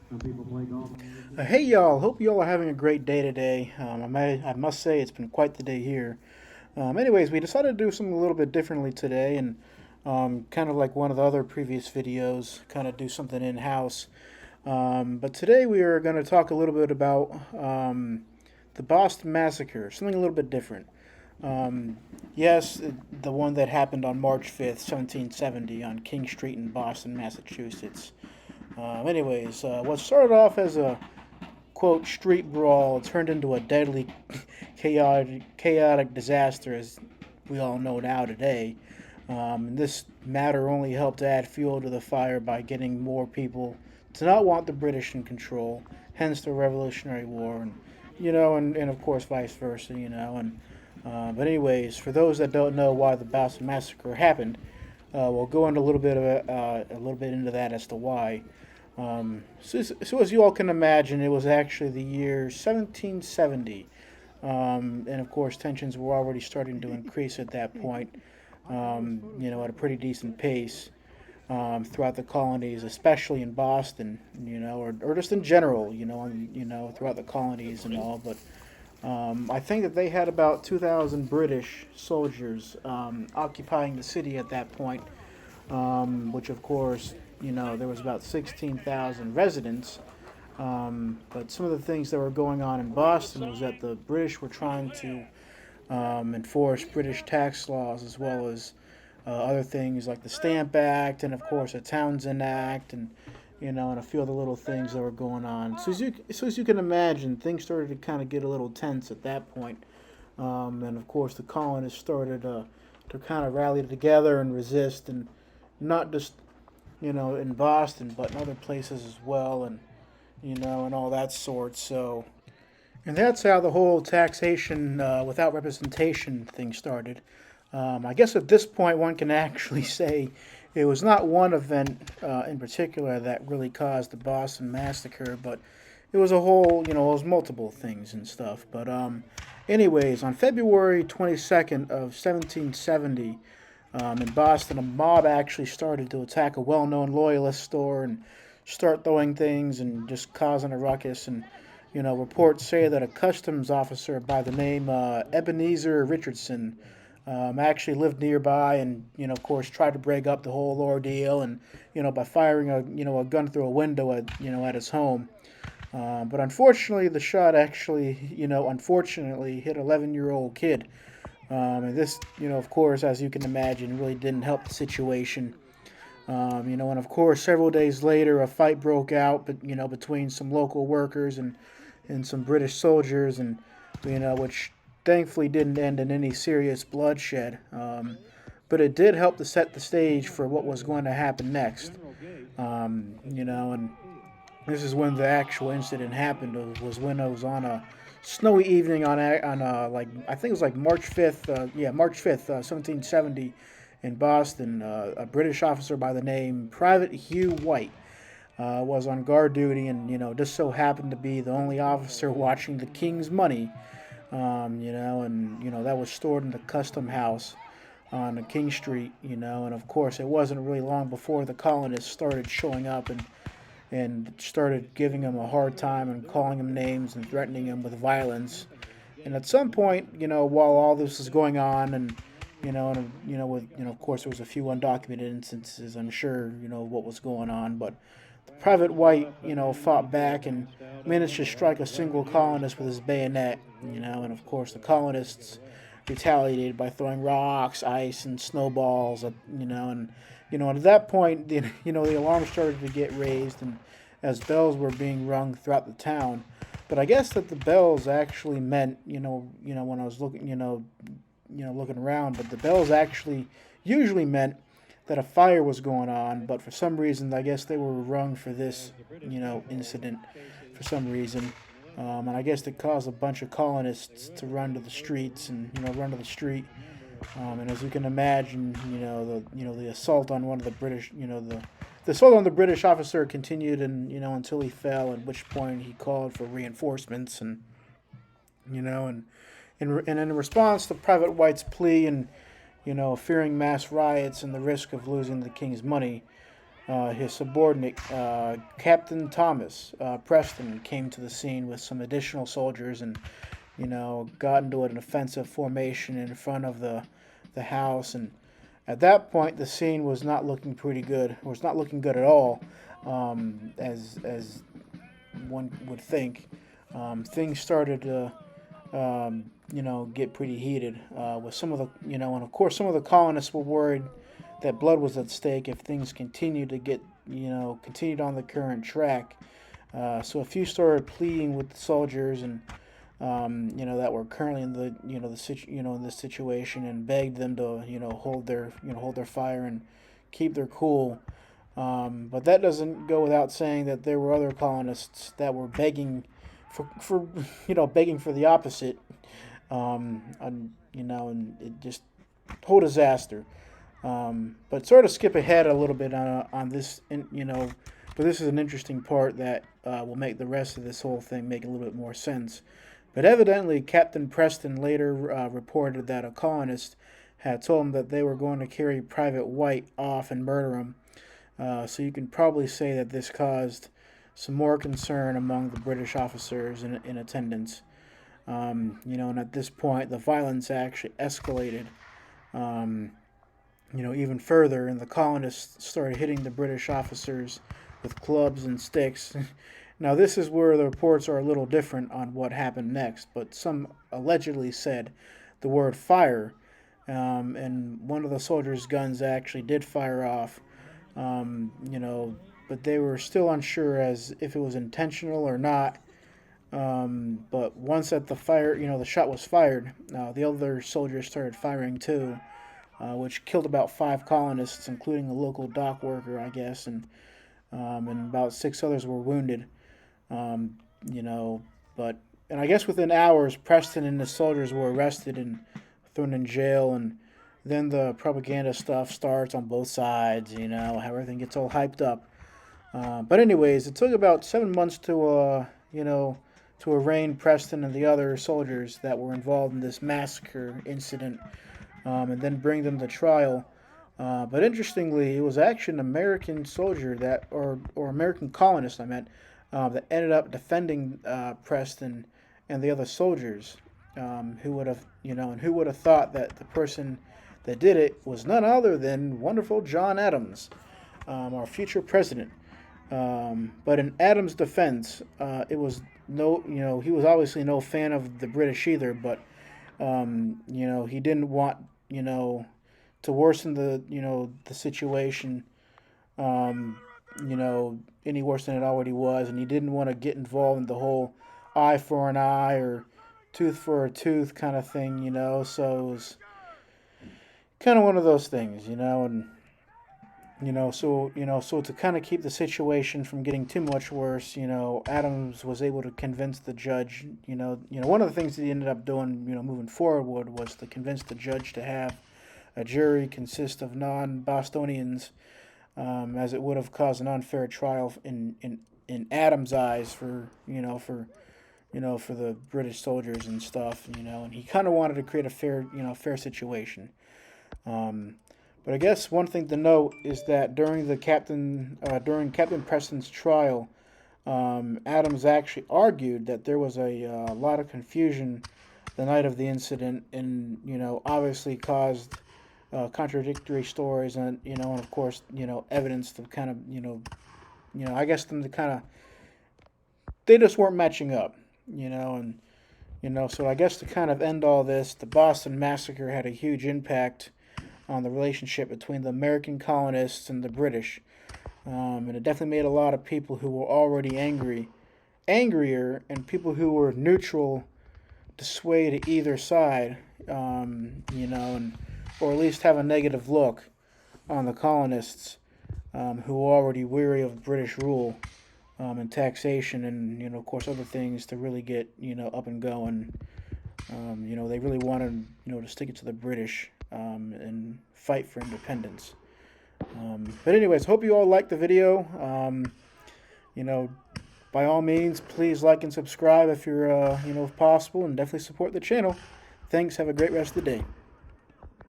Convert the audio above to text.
Some people play golf. Hey y'all, hope y'all are having a great day today. I must say it's been quite the day here. Anyways, we decided to do something a little bit differently today, and kind of like one of the other previous videos, kind of do something in house. But today we are going to talk a little bit about the Boston Massacre, something a little bit different. Um, yes, the one that happened on March 5th, 1770, on King Street in Boston, Massachusetts. What started off as a quote street brawl turned into a deadly chaotic disaster as we all know now today. This matter only helped add fuel to the fire by getting more people to not want the British in control, hence the Revolutionary War, and of course vice versa, but anyways, for those that don't know why the Boston Massacre happened, we'll go into a little bit into that as to why. So as you all can imagine, it was actually the year 1770, and of course tensions were already starting to increase at that point. At a pretty decent pace throughout the colonies, especially in Boston, or just in general, throughout the colonies and all. But I think that they had about 2,000 British soldiers occupying the city at that point, which of course, there was about 16,000 residents. But some of the things that were going on in Boston was that the British were trying to enforce British tax laws as well as other things like the Stamp Act and of course the Townshend Act and a few other little things that were going on. So as you can imagine, things started to kind of get a little tense at that point. And of course the colonists started to kind of rally together and resist, and not just in Boston but in other places as well, and all that sort. And that's how the whole taxation without representation thing started. I guess at this point, one can actually say it was not one event in particular that really caused the Boston Massacre, but it was a whole, it was multiple things and stuff. But, anyways, on February 22nd of 1770, in Boston, a mob actually started to attack a well-known loyalist store and start throwing things and just causing a ruckus. And reports say that a customs officer by the name Ebenezer Richardson actually lived nearby, and of course, tried to break up the whole ordeal, and by firing a gun through a window at his home. But unfortunately, the shot actually unfortunately hit an 11-year-old kid. And this, of course, as you can imagine, really didn't help the situation. And of course, several days later, a fight broke out, but between some local workers and some British soldiers, and which thankfully didn't end in any serious bloodshed. But it did help to set the stage for what was going to happen next. And this is when the actual incident happened. Was when it was on a snowy evening on like I think it was like March 5th. March 5th, 1770, in Boston. A British officer by the name Private Hugh White was on guard duty, and just so happened to be the only officer watching the King's money. And that was stored in the custom house on King Street. And of course it wasn't really long before the colonists started showing up and started giving him a hard time and calling him names and threatening him with violence. And at some point, while all this was going on, of course, there was a few undocumented instances. I'm sure what was going on, but Private White, fought back and managed to strike a single colonist with his bayonet. And of course, the colonists retaliated by throwing rocks, ice, and snowballs. And at that point, the alarm started to get raised, and as bells were being rung throughout the town. But I guess that the bells actually meant, when I was looking, looking around, but the bells actually usually meant that a fire was going on. But for some reason, I guess they were rung for this, incident, for some reason. And I guess it caused a bunch of colonists to run to the streets and run to the street. And as you can imagine, the assault on one of the British, the assault on the British officer continued, and until he fell. At which point he called for reinforcements, and you know, and in response to Private White's plea and fearing mass riots and the risk of losing the king's money, his subordinate, Captain Thomas Preston, came to the scene with some additional soldiers and, got into an offensive formation in front of the house. And at that point, the scene was not looking pretty good. It was not looking good at all, as one would think. Things started to, get pretty heated with some of the, and of course, some of the colonists were worried that blood was at stake if things continued to get, continued on the current track. So a few started pleading with the soldiers and, that were currently in the, in this situation, and begged them to, hold their fire and keep their cool. But that doesn't go without saying that there were other colonists that were begging for begging for the opposite. And it just whole disaster. But sort of skip ahead a little bit on this, but this is an interesting part that will make the rest of this whole thing make a little bit more sense. But evidently, Captain Preston later reported that a colonist had told him that they were going to carry Private White off and murder him. So you can probably say that this caused some more concern among the British officers in attendance. And at this point, the violence actually escalated, even further, and the colonists started hitting the British officers with clubs and sticks. Now, this is where the reports are a little different on what happened next, but some allegedly said the word fire, and one of the soldiers' guns actually did fire off, but they were still unsure as if it was intentional or not. But once that the shot was fired, the other soldiers started firing too, which killed about 5 colonists, including a local dock worker, I guess, and about 6 others were wounded. Um, you know, but and I guess within hours, Preston and the soldiers were arrested and thrown in jail, and then the propaganda stuff starts on both sides. How everything gets all hyped up. But anyways, it took about 7 months to arraign Preston and the other soldiers that were involved in this massacre incident, and then bring them to trial. But interestingly, it was actually an American soldier or American colonist, I meant, that ended up defending Preston and the other soldiers, who would have, and who would have thought that the person that did it was none other than wonderful John Adams, our future president. But in Adams' defense, it was he was obviously no fan of the British either, but, he didn't want, to worsen the situation, any worse than it already was, and he didn't want to get involved in the whole eye for an eye or tooth for a tooth kind of thing, so it was kind of one of those things, and so to kind of keep the situation from getting too much worse, Adams was able to convince the judge. One of the things that he ended up doing, moving forward, was to convince the judge to have a jury consist of non-Bostonians, as it would have caused an unfair trial in Adams' eyes for the British soldiers and stuff. And he kind of wanted to create a fair situation. But I guess one thing to note is that during Captain Preston's trial, Adams actually argued that there was a lot of confusion the night of the incident, and obviously caused contradictory stories, and of course evidence to kind of I guess them to kind of, they just weren't matching up, and so I guess to kind of end all this, the Boston Massacre had a huge impact on the relationship between the American colonists and the British. And it definitely made a lot of people who were already angrier, and people who were neutral to sway to either side, or at least have a negative look on the colonists, who were already weary of British rule, and taxation, and of course other things to really get up and going. They really wanted to stick it to the British, and fight for independence. But anyways, hope you all liked the video. By all means, please like and subscribe if you're if possible, and definitely support the channel. Thanks. Have a great rest of the day.